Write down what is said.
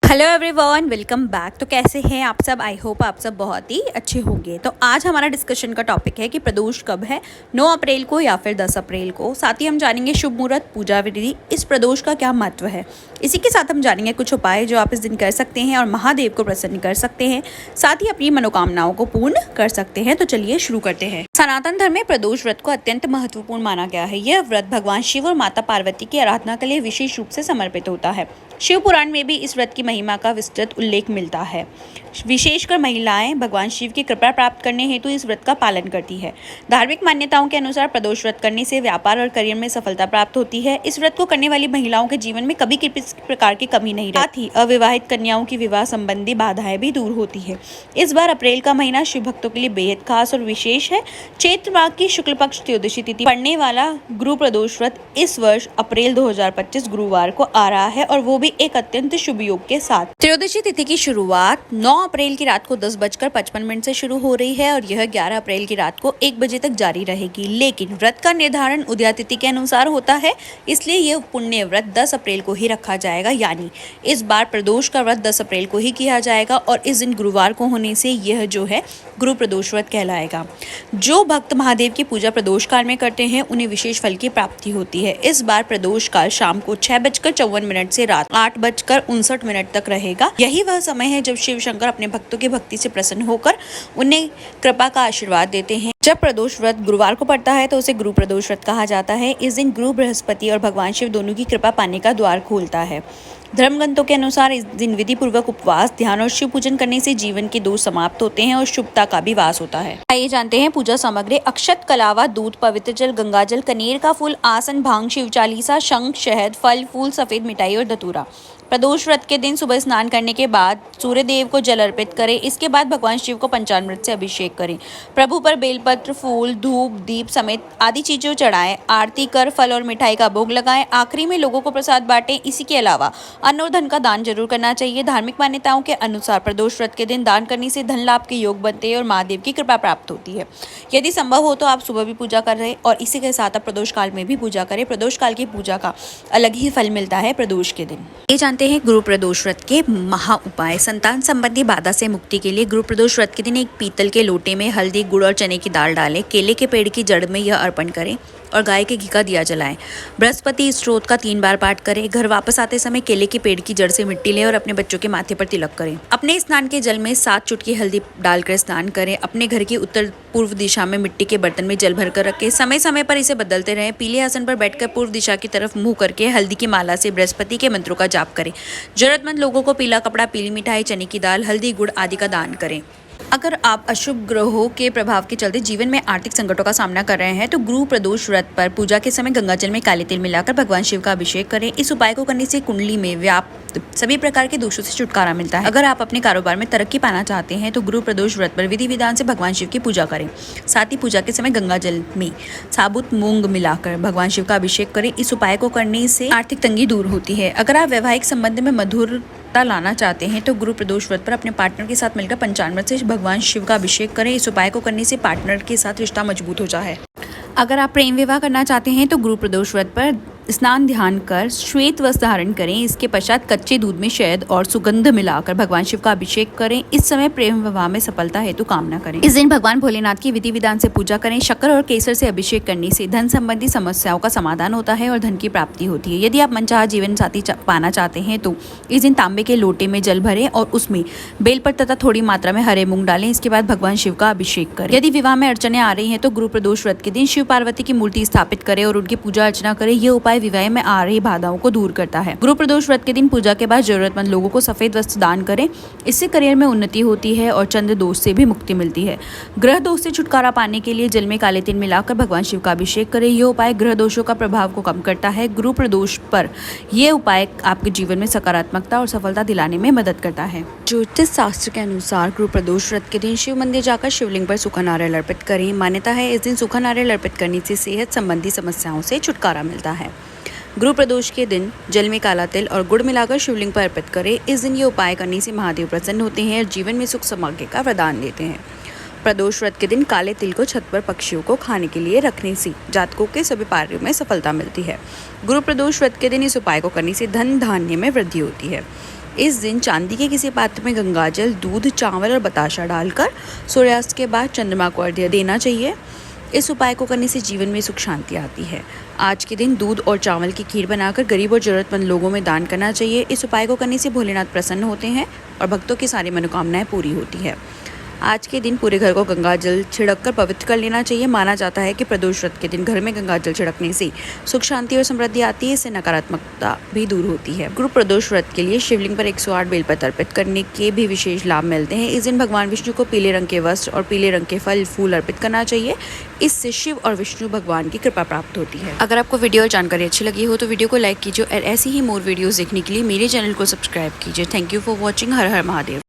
Hello everyone, welcome back. तो कैसे हैं आप सब? आई होप आप सब बहुत ही अच्छे होंगे। तो आज हमारा डिस्कशन का टॉपिक है कि प्रदोष कब है, 9 अप्रैल को या फिर 10 अप्रैल को। साथ ही हम जानेंगे शुभ मुहूर्त, पूजा विधि, इस प्रदोष का क्या महत्व है। इसी के साथ हम जानेंगे कुछ उपाय जो आप इस दिन कर सकते हैं और महादेव को प्रसन्न कर सकते हैं, साथ ही अपनी मनोकामनाओं को पूर्ण कर सकते हैं। तो चलिए शुरू करते हैं। सनातन धर्म में प्रदोष व्रत को अत्यंत महत्वपूर्ण माना गया है। यह व्रत भगवान शिव और माता पार्वती की आराधना के लिए विशेष रूप से समर्पित होता है। शिव पुराण में भी इस व्रत की महिमा का विस्तृत उल्लेख मिलता है। विशेषकर महिलाएं भगवान शिव की कृपा प्राप्त करने हेतु इस व्रत का पालन करती है। धार्मिक मान्यताओं के अनुसार प्रदोष व्रत करने से व्यापार और करियर में सफलता प्राप्त होती है। इस व्रत को करने वाली महिलाओं के जीवन में कभी किसी प्रकार की कमी नहीं रहती। साथ ही अविवाहित कन्याओं की विवाह संबंधी बाधाएं भी दूर होती है। इस बार अप्रैल का महीना शिव भक्तों के लिए बेहद खास और विशेष है। चैत्र माह की शुक्ल पक्ष त्रयोदशी तिथि पड़ने वाला गुरु प्रदोष व्रत इस वर्ष अप्रैल 2025 गुरुवार को आ रहा है, और वो भी एक अत्यंत शुभ योग के साथ। त्रयोदशी तिथि की शुरुआत 9 अप्रैल की रात को 10:55 से शुरू हो रही है और यह 11 अप्रैल की रात को 1 बजे तक जारी रहेगी। लेकिन व्रत का निर्धारण उदया तिथि के अनुसार होता है, इसलिए यह पुण्य व्रत 10 अप्रैल को ही रखा जाएगा। यानी इस बार प्रदोष का व्रत 10 अप्रैल को ही किया जाएगा और इस दिन गुरुवार को होने से यह जो है गुरु प्रदोष व्रत कहलाएगा। जो भक्त महादेव की पूजा प्रदोष काल में करते हैं उन्हें विशेष फल की प्राप्ति होती है। इस बार प्रदोष काल शाम को 6:54 से रात 8:59 तक रहेगा। यही वह समय है जब शिव शंकर अपने भक्तों की भक्ति से प्रसन्न होकर उन्हें कृपा का आशीर्वाद देते हैं। जब प्रदोष व्रत गुरुवार को पड़ता है तो उसे गुरु प्रदोष व्रत कहा जाता है। इस दिन गुरु बृहस्पति और भगवान शिव दोनों की कृपा पाने का द्वार खोलता है। धर्म ग्रंथों के अनुसार इस दिन विधि पूर्वक उपवास, ध्यान और शिव पूजन करने से जीवन के दोष समाप्त होते हैं और शुभता का भी वास होता है। आइए जानते हैं पूजा सामग्री। अक्षत, कलावा, दूध, पवित्र जल, गंगा जल, कनेर का फूल, आसन, भांग, शिव चालीसा, शंख, शहद, फल फूल, सफेद मिठाई और धतूरा। प्रदोष व्रत के दिन सुबह स्नान करने के बाद सूर्य देव को जल अर्पित करें। इसके बाद भगवान शिव को पंचामृत से अभिषेक करें। प्रभु पर बेलपत्र, फूल, धूप, दीप समेत आदि चीजें चढ़ाएं। आरती कर फल और मिठाई का भोग लगाएं। आखिरी में लोगों को प्रसाद बांटें। इसी के अलावा अन्न और धन का दान जरूर करना चाहिए। धार्मिक मान्यताओं के अनुसार प्रदोष व्रत के दिन दान करने से धन लाभ के योग बनते हैं और महादेव की कृपा प्राप्त होती है। यदि संभव हो तो आप सुबह भी पूजा कर रहे और इसी के साथ आप प्रदोष काल में भी पूजा करें। प्रदोष काल की पूजा का अलग ही फल मिलता है प्रदोष के दिन। ये जानते हैं गुरु प्रदोष व्रत के महा उपाय। संतान संबंधी बाधा से मुक्ति के लिए गुरु प्रदोष व्रत के दिन एक पीतल के लोटे में हल्दी, गुड़ और चने की दाल डालें। केले के पेड़ की जड़ में यह अर्पण करें और गाय के घी का दिया जलाएं। बृहस्पति स्त्रोत का 3 बार पाठ करें। घर वापस आते समय केले के पेड़ की जड़ से मिट्टी लें और अपने बच्चों के माथे पर तिलक करें। अपने स्नान के जल में 7 चुटकी हल्दी डालकर स्नान करें। अपने घर की उत्तर पूर्व दिशा में मिट्टी के बर्तन में जल भरकर रखें। समय समय पर इसे बदलते रहें। पीले आसन पर बैठकर पूर्व दिशा की तरफ मुंह करके हल्दी की माला से बृहस्पति के मंत्रों का जाप करें। जरूरतमंद लोगों को पीला कपड़ा, पीली मिठाई, चने की दाल, हल्दी, गुड़ आदि का दान करें। अगर आप अशुभ ग्रहों के प्रभाव के चलते जीवन में आर्थिक संकटों का सामना कर रहे हैं तो गुरु प्रदोष व्रत पर पूजा के समय गंगा जल में काले तिल मिलाकर भगवान शिव का अभिषेक करें। इस उपाय को करने से कुंडली में व्याप्त सभी प्रकार के दोषों से छुटकारा मिलता है। अगर आप अपने कारोबार में तरक्की पाना चाहते हैं तो गुरु प्रदोष व्रत पर विधि विधान से भगवान शिव की पूजा करें। साथ ही पूजा के समय गंगा जल में साबुत मूंग मिलाकर भगवान शिव का अभिषेक करें। इस उपाय को करने से आर्थिक तंगी दूर होती है। अगर आप वैवाहिक संबंध में मधुरता लाना चाहते हैं तो गुरु प्रदोष व्रत पर अपने पार्टनर के साथ मिलकर पंचामृत से भगवान शिव का अभिषेक करें। इस उपाय को करने से पार्टनर के साथ रिश्ता मजबूत हो जाए। अगर आप प्रेम विवाह करना चाहते हैं तो गुरु प्रदोष व्रत पर स्नान ध्यान कर श्वेत वस्त्र धारण करें। इसके पश्चात कच्चे दूध में शहद और सुगंध मिलाकर भगवान शिव का अभिषेक करें। इस समय प्रेम विवाह में सफलता हेतु कामना करें। इस दिन भगवान भोलेनाथ की विधि विधान से पूजा करें। शक्कर और केसर से अभिषेक करने से धन संबंधी समस्याओं का समाधान होता है और धन की प्राप्ति होती है। यदि आप मनचाहा जीवन साथी पाना चाहते हैं तो इस दिन तांबे के लोटे में जल भरें और उसमें बेलपत्र तथा थोड़ी मात्रा में हरे मूंग डालें। इसके बाद भगवान शिव का अभिषेक करें। यदि विवाह में अड़चने आ रही हैं तो गुरु प्रदोष व्रत के दिन शिव पार्वती की मूर्ति स्थापित करें और उनकी पूजा अर्चना करें। यह उपाय विवाह में आ रही बाधाओं को दूर करता है। गुरु प्रदोष व्रत के दिन पूजा के बाद जरूरतमंद लोगों को सफेद वस्त्र दान करें। इससे करियर में उन्नति होती है और चंद्र दोष से भी मुक्ति मिलती है। ग्रह दोष से छुटकारा पाने के लिए जल में काले तिल मिलाकर भगवान शिव का अभिषेक करें। यह उपाय ग्रह दोषों का प्रभाव को कम करता है। गुरु प्रदोष पर यह उपाय आपके जीवन में सकारात्मकता और सफलता दिलाने में मदद करता है। ज्योतिष शास्त्र के अनुसार गुरु प्रदोष व्रत के दिन शिव मंदिर जाकर शिवलिंग पर सूखा नारियल अर्पित करें। मान्यता है इस दिन सूखा नारियल अर्पित करने से सेहत संबंधी समस्याओं से छुटकारा मिलता है। गुरु प्रदोष के दिन जल में काला तिल और गुड़ मिलाकर शिवलिंग पर अर्पित करें। इस दिन ये उपाय करने से महादेव प्रसन्न होते हैं और जीवन में सुख समृद्धि का वरदान देते हैं। प्रदोष व्रत के दिन काले तिल को छत पर पक्षियों को खाने के लिए रखने से जातकों के सभी कार्यों में सफलता मिलती है। गुरु प्रदोष व्रत के दिन इस उपाय को करने से धन धान्य में वृद्धि होती है। इस दिन चांदी के किसी पात्र में गंगाजल, दूध, चावल और बताशा डालकर सूर्यास्त के बाद चंद्रमा को अर्घ्य देना चाहिए। इस उपाय को करने से जीवन में सुख शांति आती है। आज के दिन दूध और चावल की खीर बनाकर गरीब और जरूरतमंद लोगों में दान करना चाहिए। इस उपाय को करने से भोलेनाथ प्रसन्न होते हैं और भक्तों की सारी मनोकामनाएं पूरी होती है। आज के दिन पूरे घर को गंगाजल छिड़ककर पवित्र कर लेना चाहिए। माना जाता है कि प्रदोष व्रत के दिन घर में गंगाजल छिड़कने से सुख शांति और समृद्धि आती है। इससे नकारात्मकता भी दूर होती है। गुरु प्रदोष व्रत के लिए शिवलिंग पर 108 बेलपत्र अर्पित करने के भी विशेष लाभ मिलते हैं। इस दिन भगवान विष्णु को पीले रंग के वस्त्र और पीले रंग के फल फूल अर्पित करना चाहिए। इससे शिव और विष्णु भगवान की कृपा प्राप्त होती है। अगर आपको वीडियो और जानकारी अच्छी लगी हो तो वीडियो को लाइक कीजिए और ऐसी ही मोर वीडियोस देखने के लिए मेरे चैनल को सब्सक्राइब कीजिए। Thank you for watching. Her her Mahadev.